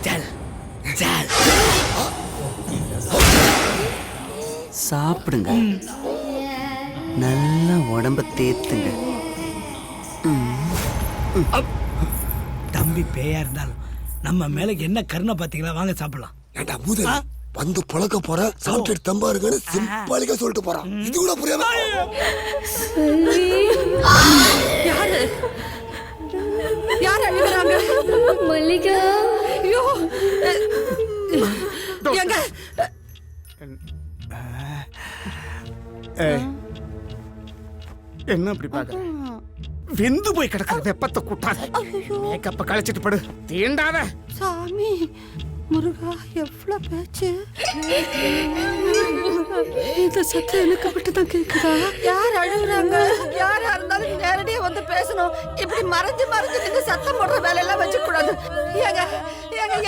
ஜல் ஜல். சாப்பிடுங்க, நல்லா உடம்ப தேத்துங்க. தம்பி பேயா இருந்தாலும் நம்ம மேல என்ன கருணை பாத்தீங்களா? வாங்க சாப்பிடலாம். ஏண்டா முதல் வந்து பழக்க போற சாப்பிட்டு தம்பா இருக்குன்னு சிம்பாலிக்கா சொல்லிட்டு போறான். இது கூட புரியாம யாரு அழுகுறாங்க? மல்லிகா. ஐயோ எங்க என்ன அப்படி பாக்குற? வெந்து போய் கிடக்குற வெப்பத்தை கூட்டாத. மேக்கப்ப கழிச்சிட்டு படு. தீண்டாத. சாமி முருகா, எவ்வளவு பேச்சு. இந்த சத்தம் எனக்கு மட்டும் தான் கேக்குதா? யார் அழுகுறாங்க? யாரா இருந்தாலும் நேரடியா வந்து பேசணும். இப்படி மறைஞ்சு நின்று சத்தம் போடுற வேலையெல்லாம் வச்சுக்க கூடாது. ஏங்க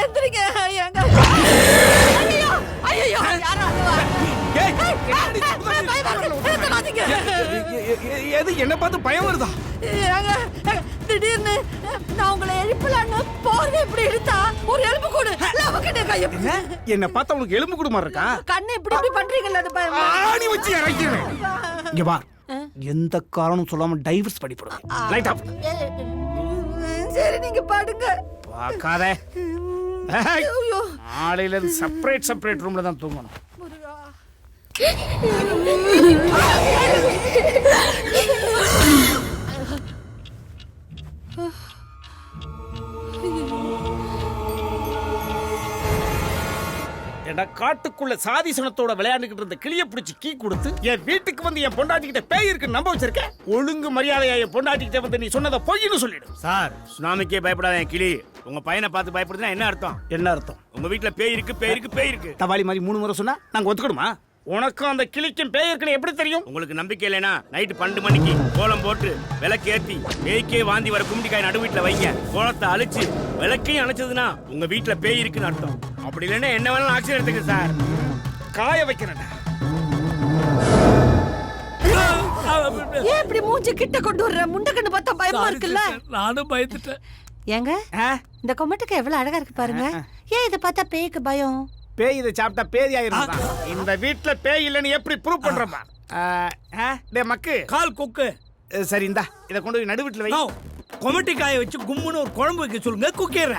எந்திரிங்க. ஏங்க ஐயோ ஐயோ, யாரா அழுவா? எது என்ன பார்த்து பயம் வருதா? திடீர்னு நான் உங்களை எழுப்பலான்னு போர்வை இப்படி எடுத்தா ஒரு எலும்பு கூடு என்ன பார்த்தா உனக்கு எலும்பு கூடு மாதிரி இருக்கா? கண்ணை இப்படி பண்றீங்கல்ல, அது பயம். ஆணி வச்சு இறக்கிறேன். இங்க வா, எந்த காரணம் சொல்லாம டைவர்ஸ் பண்ணி போடுவேன். Light off. சரி நீங்க பாடுங்க. பார்க்காத. நாளையில இருந்து செப்பரேட் ரூம்ல தான் தூங்கணும். ஏண்டா காட்டுக்குள்ள சாதி சனத்தோட விளையாண்டுகிட்டு இருந்த கிளிய பிடிச்சி கீ கொடுத்து என் வீட்டுக்கு வந்து என் பொண்டாட்டிக்கிட்ட பேய் இருக்குன்னு நம்ப வச்சிருக்கேன். ஒழுங்கு மரியாதையா என் பொண்டாட்டிக்கிட்ட வந்து நீ சொன்னதை பொய்ன்னு சொல்லிடு. சார் சுனாமிக்கே பயப்படாத என் கிளி. உங்க பையனை பார்த்து பயப்படுதுன்னா என்ன அர்த்தம்? என்ன அர்த்தம்? உங்க வீட்டுல பேய் இருக்கு. தவாலி மாதிரி 3 முறை சொன்னா நாங்க ஒத்துக்கணுமா? உனக்கும் அந்த கிளிக்கும் பேய் இருக்குன்னு எப்படி தெரியும்? உங்களுக்கு நம்பிக்கை இல்லைனா நைட்டு 12 மணிக்கு கோலம் போட்டு விளக்கு ஏத்தி பேய்க்கே வாந்தி வர கும்பிடிக்காய் நடு வீட்டுல வைங்க. கோலத்தை அழிச்சு விளக்கையும் அணைச்சதுன்னா உங்க வீட்டுல பேய் இருக்குன்னு அர்த்தம். அப்படி இல்லைன்னா என்ன வேணாலும் ஆக்சிடென்ட் எடுத்துங்க சார். காய வைக்கிறேன்டா. ஏன் இப்படி மூஞ்சி கிட்ட கொண்டு வர்ற? முண்டக்கண்ணு பார்த்தா பயமா இருக்குல்ல? நானும் பயந்துட்டேன். ஏங்க இந்த கொமட்டுக்கு எவ்வளவு அழகா இருக்கு பாருங்க. ஏன் இத பார்த்தா பேய்க்கு பயம்? பேய் இதை சாப்பிட்டா பேதி ஆயிருந்தா. இந்த வீட்டுல பேய் இல்லைன்னு எப்படி ப்ரூவ் பண்றப்பா? டே மக்கு கால் கொக்கு. சரி இந்தா இதை கொண்டு போய் நடு வீட்டுல வை. கொமட்டி காய வச்சு கும்முன்னு ஒரு குழம்பு வைக்க சொல்லுங்க. குக்கேற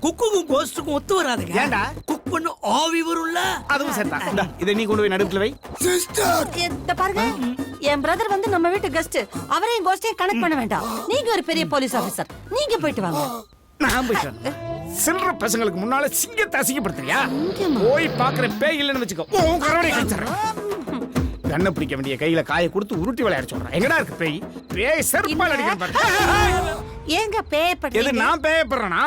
குக்குக்கும் கோஸ்டுக்கும் ஒத்து வராதுங்க. ஏண்டா குக் பண்ண ஆவி வரும்ல. அதுவும் சரிதான். இந்தா இதை நீ கொண்டு போய் நடு வீட்டுல வை. சிஸ்டர் இந்த பாருங்க, என் பிரதர் வந்து நம்ம வீட்டு கெஸ்ட். அவரையும் கோஸ்டையும் கனெக்ட் பண்ண வேண்டாம். நீங்க ஒரு பெரிய போலீஸ் ஆபீசர், நீங்க போயிட்டு வாங்க. நான் போயிட்டு சில்லற பசங்களுக்கு முன்னால சிங்கத்தை அசிங்கப்படுத்துறியா? போய் பாக்குற பேய் இல்லைன்னு வச்சுக்கோ, உன் கரவடை கடிச்சிடுறேன். கண்ணை பிடிக்க வேண்டிய கையில காயை கொடுத்து உருட்டி விளையாட சொல்றேன். எங்கடா இருக்கு பேய்? பேய் செருப்பால் அடிக்கிறேன் பாரு. ஏங்க பேயப்பட்டு எது நான் பேயப்படுறேனா?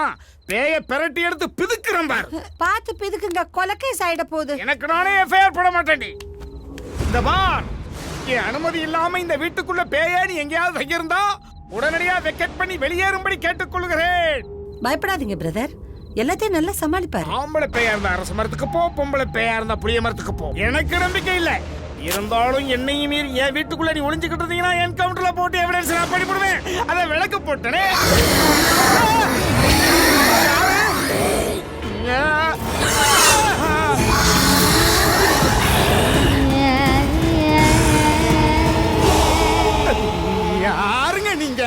பேய பெரட்டி எடுத்து பிதுக்குறேன் பாரு. பார்த்து பிதுக்குங்க, கொலக்கேஸ் ஆயிட போகுது. எனக்கு நானே எஃப்ஐஆர் போட மாட்டேன்டி. இந்த பார், என் அனுமதி இல்லாம இந்த வீட்டுக்குள்ள பேயாடி எங்கேயாவது வைக்கிறதா உடனடியா வெக்கெட் பண்ணி வெளியேறும்படி கேட்டுக்கொள்கிறேன். பயப்படாதீங்க பிரதர், எல்லாத்தையும் நல்லா சமாளிப்பாரு. ஆம்பளை பேயா இருந்தா அரச மரத்துக்கு போ, பொம்பளை பேயா இருந்தா புளிய மரத்துக்கு போ. எனக்கு நம்பிக்கை இல்ல. இருந்தாலும் என்னையும் மீறி என் வீட்டுக்குள்ள நீ ஒளிஞ்சுக்கிட்டு இருந்தீங்கன்னா என்கவுண்டர்ல போட்டு எவிடன்ஸ் நான் பண்ணிவிடுவேன். அதை விளக்கு போட்டனே. யாருங்க நீங்க?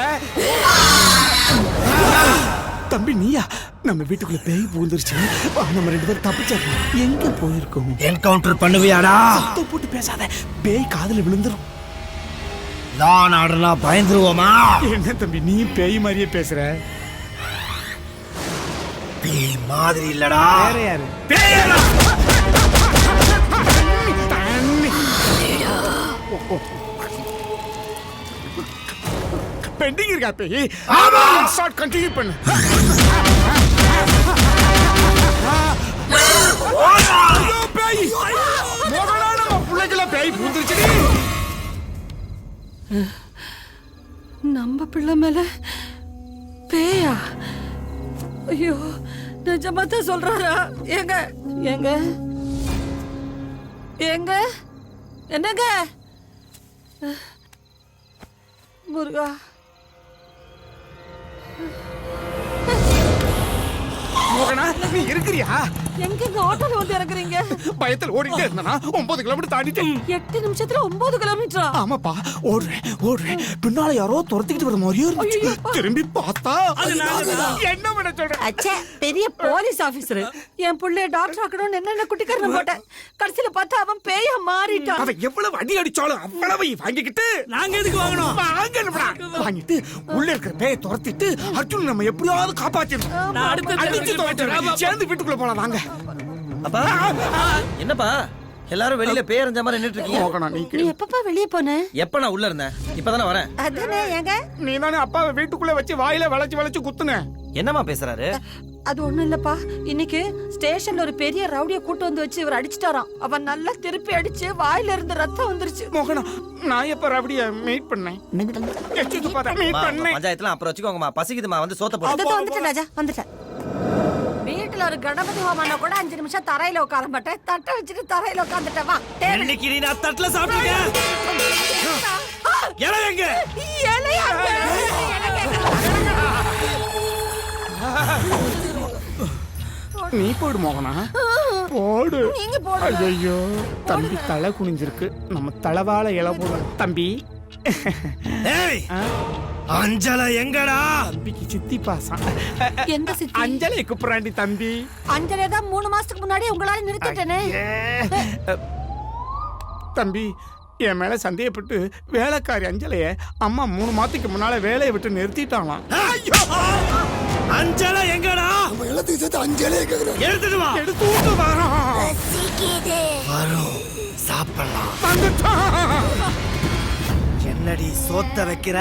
தம்பி நீயா? நம்ம வீட்டுக்குள்ள பேய் பூந்துருச்சு. நம்ம 2 பேரும் தப்பிச்சிடலாம். எங்க போயிருக்கோம்? என்கவுண்டர் பண்ணுவியாடா? சத்தம் போட்டு பேசாத, பேய் காதுல விழுந்துரும். நான் ஆடுனா பயந்துருவோமா? என்ன தம்பி நீ பேய் மாதிரியே பேசுற? பேய் மாதிரி இல்லடா. வேற யாரு? பேயடா. பெண்டிங் இருக்கா பேய்? ஆமா. ஸ்டார்ட் கண்டினியூ பண்ணு. ஐயோ பேய்! மோகனா நம்ம புள்ளைக்குள்ள பேய் பூந்துருச்சுடி. நம்ம பிள்ளை மேல பேயா? ஐயோ, நிஜமா தான் சொல்றாரா? ஏங்க ஏங்க ஏங்க என்னங்க? முருகா, மோகனா நீ இருக்கிறியா? எங்கங்க ஆட்டோல வந்து இறங்குறீங்க? பயத்துல ஓடிட்டே இருந்தானா 9 கிலோமீட்டர் தாண்டிட்டேன். 8 நிமிஷத்துல 9 கிலோமீட்டரா? ஆமாப்பா, ஓடுறேன். பின்னால யாரோ துரத்திக்கிட்டு வர மாதிரியே இருந்துச்சு. திரும்பி பார்த்தா என்ன பண்ண சொல்றேன்? அச்சே, பெரிய போலீஸ் ஆபீசர். என் புள்ளைய டாக்டர் ஆக்கணும்னு என்னென்ன குட்டிக்காரன் போட்டேன். கடைசியில பார்த்தா அவன் பேயா மாறிட்டான். அவன் எவ்வளவு அடி அடிச்சாலும் அவ்வளவு வாங்கிக்கிட்டு நாங்க எதுக்கு வாங்கணும்? வாங்கிட்டு உள்ள இருக்கிற பேயை துரத்திட்டு அர்ஜுன் நம்ம எப்படியாவது காப்பாத்திடணும். நான் அடுத்த அடிச்சு துரத்துறேன். சேர்ந்து வீட்டுக்குள்ள போலாம் வாங்க. அப்பா என்னப்பா எல்லாரும் வெளியில பேரஞ்ச மாதிரி நின்னுட்டு இருக்கீங்க? மோகனா நீ எப்பப்பா வெளியே போன? எப்ப நான் உள்ள இருந்தேன்? இப்பதானே வரேன். அதானே. ஏங்க நீ தானே அப்பாவை வீட்டுக்குள்ள வச்சு வாயில வளைச்சு குத்துன. என்னம்மா பேசுறாரு? அது ஒண்ணும் இல்லப்பா. இன்னைக்கு ஸ்டேஷன்ல ஒரு பெரிய ரவுடிய கூட்டு வந்து வச்சு இவர் அடிச்சிட்டாராம். அவன் நல்லா திருப்பி அடிச்சு வாயில இருந்து ரத்தம் வந்துருச்சு. மோகனா நான் எப்ப ரவுடிய மீட் பண்ணேன்? எச்சுது பாத்தா மீட் பண்ணேன். பஞ்சாயத்துல அப்புறம் வச்சுக்கோங்கம்மா. பசிக்குதுமா, வந்து சோத்த போடு. வந்துட்டேன் ராஜா, வந்துட்டேன். வீட்டுல ஒரு கணபதி ஹோமம்னா கூட 5 நிமிஷம் தரையில உட்கார மாட்டேன். தட்டை வச்சுட்டு தரையில உட்கார்ந்துட்டேன். வா இன்னைக்கு நீ நான் தட்டுல சாப்பிட்டீங்க. எங்க நீ போடு மோகனா, போடு. நீங்க போடுங்க. ஐயோ தம்பி தலை குனிஞ்சிருக்கு. நம்ம தலைவாழ இலை போடணும். தம்பி ஏய், அஞ்சலை எங்கடா? தம்பிக்கு சித்தி பாசம். எந்த சித்தி? அஞ்சலை கூப்பிடுறாண்டி தம்பி. அஞ்சலே தான் 3 மாசத்துக்கு முன்னாடி உங்களால நிறுத்திட்டேனே. தம்பி என் மேல சந்தேகப்பட்டு வேலைக்காரி அஞ்சலைய அம்மா 3 மாசத்துக்கு முன்னால வேலையை விட்டு நிறுத்திட்டாங்களாம். அஞ்சலை எங்கடா? நம்ம எல்லாத்தையும் சேர்த்து அஞ்சலே கேக்குறேன். எடுத்துட்டு வா. எடுத்து விட்டு வரோம். வரும் சாப்பிடலாம். வந்துட்டான். என்னடி சோத்த வைக்கிற?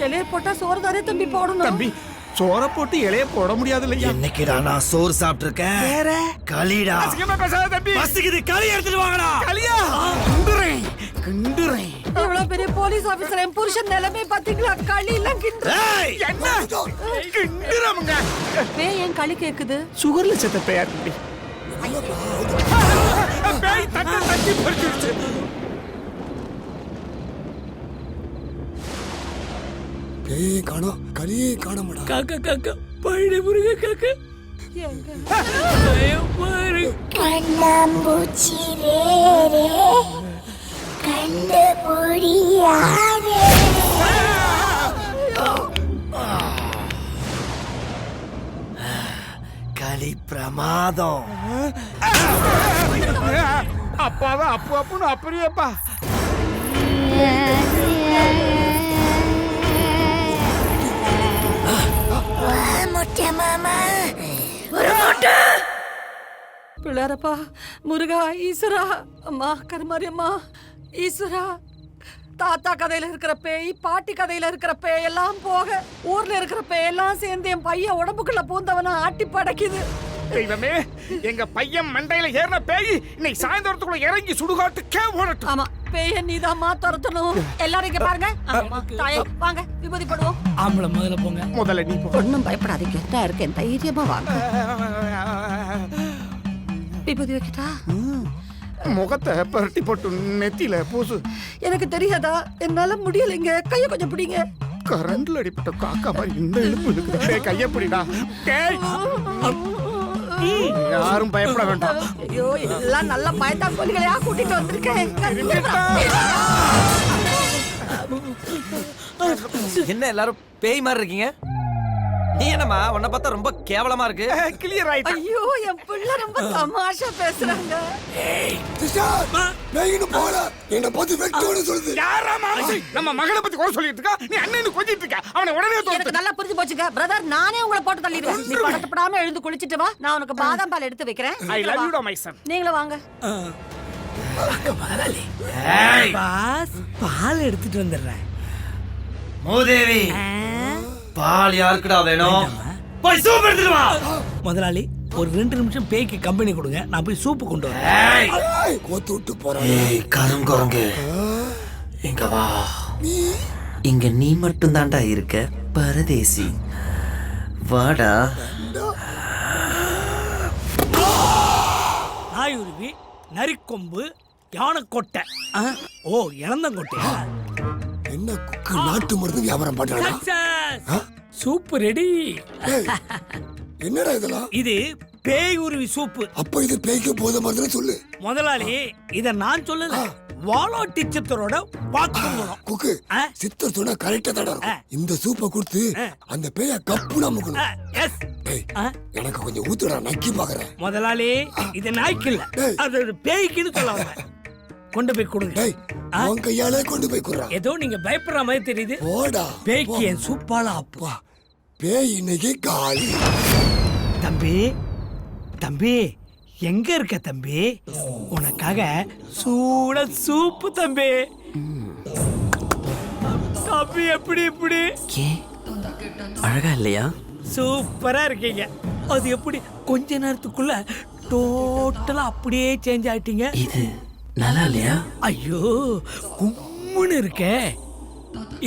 இலைய போட்டா சோறு தானே தம்பி போடணும். தம்பி சோற போட்டு இலைய போட முடியாது இல்லையா? என்னைக்குடா நான் சோறு சாப்பிட்டிருக்கேன்? வேற களிடா. அசிங்கமா பேசாத தம்பி. பசிக்குது, களி எடுத்துட்டு வாங்கடா. களியா கிண்டுறேன் கிண்டுறேன். இவ்வளவு பெரிய போலீஸ் ஆபீசர் என் புருஷன் நிலைமை பாத்தீங்களா? களி எல்லாம் கிண்டு. ஏய், என்ன கிண்டுறவங்க? பேய் ஏன் களி கேக்குது? சுகர்ல செத்த பேயா தம்பி. பேய் தட்டி தட்டி பறிச்சிருச்சு. பேய் காணோம், களியே காணோம்டா. காக்கா காக்கா பழனி முருக காக்கா. கண்ணாம்பூச்சி வேறே கண்டுபிடியாதே. களி பிரமாதம். அப்பாவா அப்பு அப்புன்னு அப்படியேப்பா. முட்டை மாமா பிள்ளாரப்பா, முருகா, ஈஸ்வரா, அம்மா கருமாரி அம்மா, ஈஸ்வரா, தாத்தா கதையில இருக்கிற பேய், பாட்டி கதையில இருக்கிற பேய் எல்லாம் போக ஊர்ல இருக்கிற பேய் எல்லாம் சேர்ந்து என் பையன் உடம்புக்குள்ள பூந்தவன ஆட்டி படைக்குது. தெய்வமே, எங்க பையன் மண்டையில ஏறின பேய் இன்னைக்கு சாயந்தரத்துக்குள்ள இறங்கி சுடுகாட்டுக்கே ஓடட்டும். ஆமா, பேய நீதாம்மா துரத்தணும். எல்லாரும் இங்க பாருங்க. ஆமா, தாயே வாங்க விபூதி போடுவோம். ஆம்பளை முதல்ல போங்க. முதல்ல நீ போ. ஒன்னும் பயப்படாதீங்க, நான் இருக்கேன், தைரியமா வாங்க. விபூதி வைக்கிட்டா? முகத்தை பரட்டி போட்டு நெத்தியில பூசு. எனக்கு தெரியாதா? என்னால முடியலைங்க, கைய கொஞ்சம் பிடிங்க. கரண்ட்ல அடிப்பட்ட காக்கா மாதிரி இந்த இழுப்பு இருக்குது. கைய பிடிடா. யாரும் பயப்பட வேண்டாம். ஐயோ, எல்லாம் நல்ல பயத்தா கோழிகளையா கூட்டிட்டு வந்திருக்கேன். என்ன எல்லாரும் பேய் மாதிரி இருக்கீங்க? நீ என்னம்மா உன்னை பார்த்தா ரொம்ப கேவலமா இருக்கு. கிளியர் ஆயிட்டா. ஐயோ, என் பிள்ளை ரொம்ப தமாஷா பேசுறாங்க. சிஸ்டர், நான் இன்னும் போல. என்ன பார்த்து வெட்டோன்னு சொல்லுது. யாரா மாமி? நம்ம மகனை பத்தி கூட சொல்லிட்டு இருக்கா. நீ அண்ணன் கொஞ்சிட்டு இருக்க. அவனை உடனே எனக்கு தோத்து. நல்லா புரிஞ்சு போச்சுங்க பிரதர். நானே உங்களை போட்டு தள்ளிடுவேன். நீ படத்தப்படாம எழுந்து குளிச்சிட்டு வா. நான் உனக்கு பாதாம் பால் எடுத்து வைக்கிறேன். I love you my son. நீங்களும் வாங்க. பாஸ், பால் எடுத்துட்டு வந்துடுறேன். மூதேவி, பால் யாருக்குடா வேணும்? போய் சூப் எடுத்துட்டு வா. முதலாளி, ஒரு 2 நிமிஷம் பேய்க்கு கம்பெனி கொடுங்க, நான் போய் சூப்பு கொண்டு வரேன். கோத்து விட்டு போறான். ஏய் கருங்குரங்கு, இங்க வா. இங்க நீ மட்டும் தான்டா இருக்க, பரதேசி. வாடா. நாயுருவி, நரிக்கொம்பு, யானைக்கொட்டை. ஓ, இளந்தங்கொட்டையா? என்ன குக்கு நாட்டு மருந்து வியாபாரம் பண்றானா? Soup ready. என்னடா இதெல்லாம்? இது பேய் உருவி சூப்பு. அப்ப இது பேய்க்கு போத மாதிரி சொல்லு. முதலாளி, இத நான் சொல்லல, வாலாட்டி சித்தரோட வாக்குமூலம். குக்கு, சித்தர் சொன்னா கரெக்டா தான் இருக்கும். இந்த சூப்பை கொடுத்து அந்த பேய கப்பு நமக்கணும். எஸ். டேய், எனக்கு கொஞ்சம் ஊத்துடா, நக்கி பாக்குறேன். முதலாளி, இது நாய்க்கு இல்ல, அது பேய்க்குன்னு சொல்ல வந்தேன். கொண்டு போய் கொடுங்க. டேய், உன் கையாலே கொண்டு போய் குடுறா. ஏதோ நீங்க பயப்படுற மாதிரி தெரியுது. போடா. பேய்க்கு என் சூப்பால அப்பா. பேய் இன்னைக்கு காலி. தம்பி, தம்பி, எங்க இருக்க தம்பி? உனக்காக சூட சூப்பு தம்பி. தம்பி எப்படி இப்படி? அழகா இல்லையா? சூப்பரா இருக்கீங்க. அது எப்படி கொஞ்ச நேரத்துக்குள்ள டோட்டலா அப்படியே சேஞ்ச் ஆயிட்டீங்க? இது நல்லா இல்லையா? ஐயோ, கும்முன்னு இருக்கே.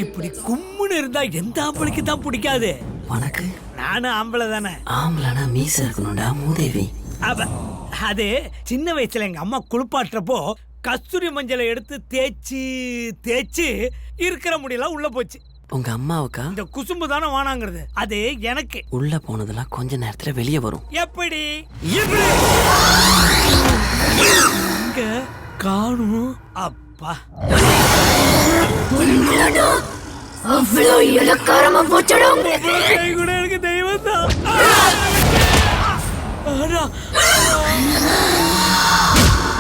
இப்படி கும்முன்னு இருந்தா எந்த ஆம்பளைக்கு தான் பிடிக்காது? உனக்கு? நானும் ஆம்பளை தானே. ஆம்பளைனா மீச இருக்கணும்டா மூதேவி. அது சின்ன வயசுல எங்க அம்மா குளிப்பாட்டுறப்போ கஸ்தூரி மஞ்சளை எடுத்து தேய்ச்சி தேய்ச்சி இருக்கிற முடியெல்லாம் உள்ள போச்சு. உங்க அம்மாவுக்கா? இந்த குசும்பு தானே வானாங்கிறது. அது எனக்கு. உள்ள போனதெல்லாம் கொஞ்ச நேரத்துல வெளியே வரும். எப்படி? காணும். அப்பா, அவ்வளோ இலக்காரமா போச்சுடா உங்களுக்கு. கை கூட எனக்கு தெய்வம் தான்.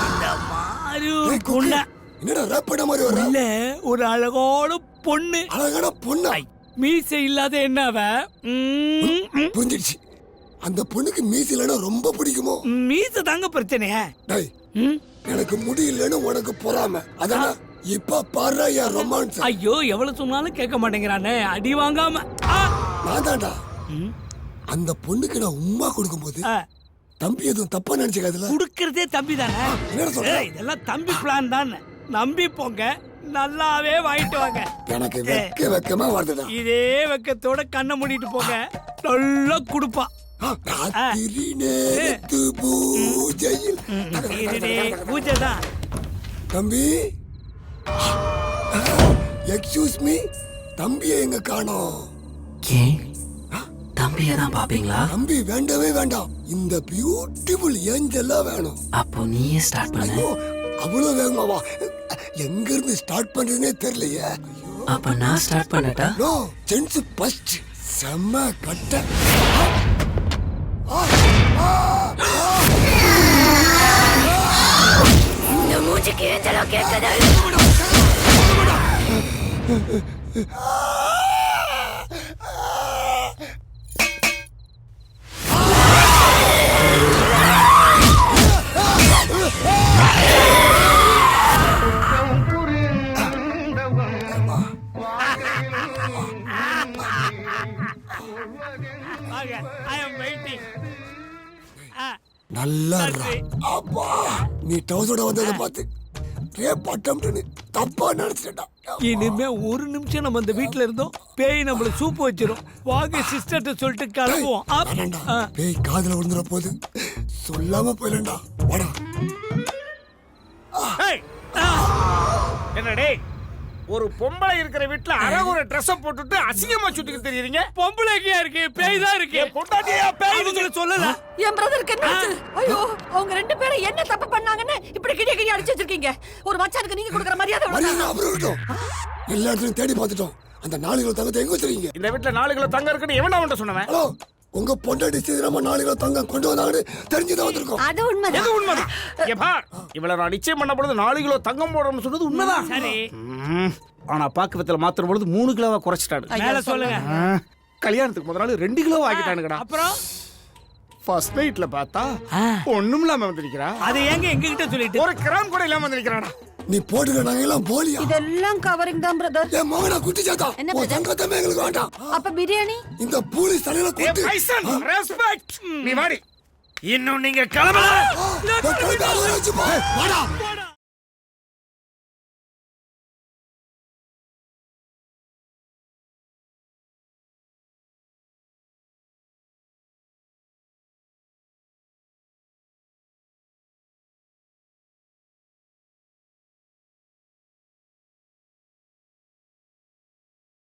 இந்த மாதிரி ஒரு பொண்ணு என்னடா ரேப் பண்ண மாதிரி வர இல்ல, ஒரு அழகான பொண்ணு. அழகான பொண்ணா? மீசை இல்லாத என்னவ புரிஞ்சிடுச்சு. அந்த பொண்ணுக்கு மீசை இல்லைன்னா ரொம்ப பிடிக்குமோ? மீசை தாங்க பிரச்சனைய. டேய், எனக்கு முடி இல்லைன்னு உனக்கு பொறாம, அதான இப்ப பாரு என் ரொமான்ஸ். ஐயோ, எவ்வளவு சொன்னாலும் கேட்க மாட்டேங்கிறானே, அடி வாங்காம. நான் தான்டா அந்த பொண்ணுக்கு நான் உம்மா கொடுக்கும்போது தம்பி எதுவும் தப்பா நினைச்சுக்காதுல? குடுக்கறதே தம்பி தானே. என்னடா சொல்ற? இதெல்லாம் தம்பி பிளான் தான். நம்பி போங்க, நல்லாவே வாங்கிட்டு வாங்க. எனக்கு வெக்கமா வருதுடா. இதே வெக்கத்தோட கண்ணை மூடிட்டு போங்க, நல்லா குடுப்பா. ராத்திரி நேரத்து பூஜையில் பூஜை தான். தம்பி, எக்ஸ்கியூஸ் மீ, தம்பியை எங்க காணோம்? ஏன் தம்பியை தான் பாப்பீங்களா? தம்பி வேண்டவே வேண்டாம், இந்த பியூட்டிஃபுல் ஏஞ்சலா வேணும். அப்போ நீயே ஸ்டார்ட் பண்ணு. ஐயோ, அவ்வளவு வேகமாவா? எங்க இருந்து ஸ்டார்ட் பண்றதுனே தெரியலையே. அப்ப நான் ஸ்டார்ட் பண்ணட்டா? No, sense first. செம்ம கட்ட. இந்த மூஞ்சிக்கு ஏஞ்சலா கேட்கதா? I am waiting. நல்லா இருடா. அப்பா, நீ டவுசோட வந்ததை பார்த்து ரேப் அட்டம்ப்ட்னு தப்பா நினைச்சிட்டா. இனிமே ஒரு நிமிஷம் நம்ம இந்த வீட்ல இருந்தோம், பேய் நம்மள சூப்பு வச்சிரும். வாங்க சிஸ்டர்ட்ட சொல்லிட்டு கிளம்புவோம். வேண்டாம்டா, பேய் காதுல விழுந்துற போது சொல்லாம போயிடண்டா. வாடா. என்னடே, ஒரு பொம்பளை இருக்கிற வீட்டுல அழகுற ட்ரெஸ் போட்டுட்டு அசிங்கமா சுத்திட்டு தெரியுறீங்க? பொம்பளைக்கியா இருக்கு, பேய் தான் இருக்கு. பொண்டாட்டியா பேய்? அவங்கள சொல்லல. என் பிரதருக்கு என்ன ஆச்சு? ஐயோ, அவங்க ரெண்டு பேரும் என்ன தப்பு பண்ணாங்கன்னு இப்படி கிடிய கிடிய அடிச்சு வச்சிருக்கீங்க. ஒரு மச்சானுக்கு நீங்க கொடுக்குற மரியாதை மரியாதை அப்புறம் இருக்கட்டும். எல்லா இடத்துலயும் தேடி பார்த்துட்டோம். அந்த 4 கிலோ தங்கத்தை எங்க வச்சிருக்கீங்க? இந்த வீட்டுல 4 கிலோ தங்கம் இருக்குன்னு எவனா உன்ட்ட சொன்னவன்? ஹலோ, உங்க பொண்டாட்டி சீக்கிரமா 4 கிலோ தங்கம் கொண்டு வந்தாங்கன்னு தெரிஞ்சுதான் வந்திருக்கோம். அது உண்மைதான். எது உண்மைதான்? இங்க பார், இவள நான் நிச்சயம் பண்ண பொழுது 4 கிலோ தங்கம் போடணும்னு சொன்னது உண்மைதான். சரி, ஆனா பாக்குவத்துல மாத்துற பொழுது 3 கிலோவா குறைச்சிட்டானு. மேல சொல்லுங்க. கல்யாணத்துக்கு முதல் நாள் 2 கிலோ ஆகிட்டானுங்கடா. அப்புறம் ஃபர்ஸ்ட் நைட்ல பார்த்தா ஒண்ணும் இல்லாம வந்திருக்கிறா. அது ஏங்க எங்க கிட்ட சொல்லிட்டு? ஒரு கிராம் கூட இல்லாம வந்திருக்கிறானா? நீ போட்டுக்க, நாங்க எல்லாம் போலியா? இதெல்லாம் கவரிங் தான் பிரதர். என் மகனா குட்டி சாத்தா, உன் தங்கத்தமே எங்களுக்கு வேண்டாம். அப்ப பிரியாணி? இந்த போலீஸ் தலையில கொட்டு. ரெஸ்பெக்ட். நீ வாடி. இன்னும் நீங்க கிளம்பல. கிளம்பி அலற வச்சு போ. வாடா. போடா.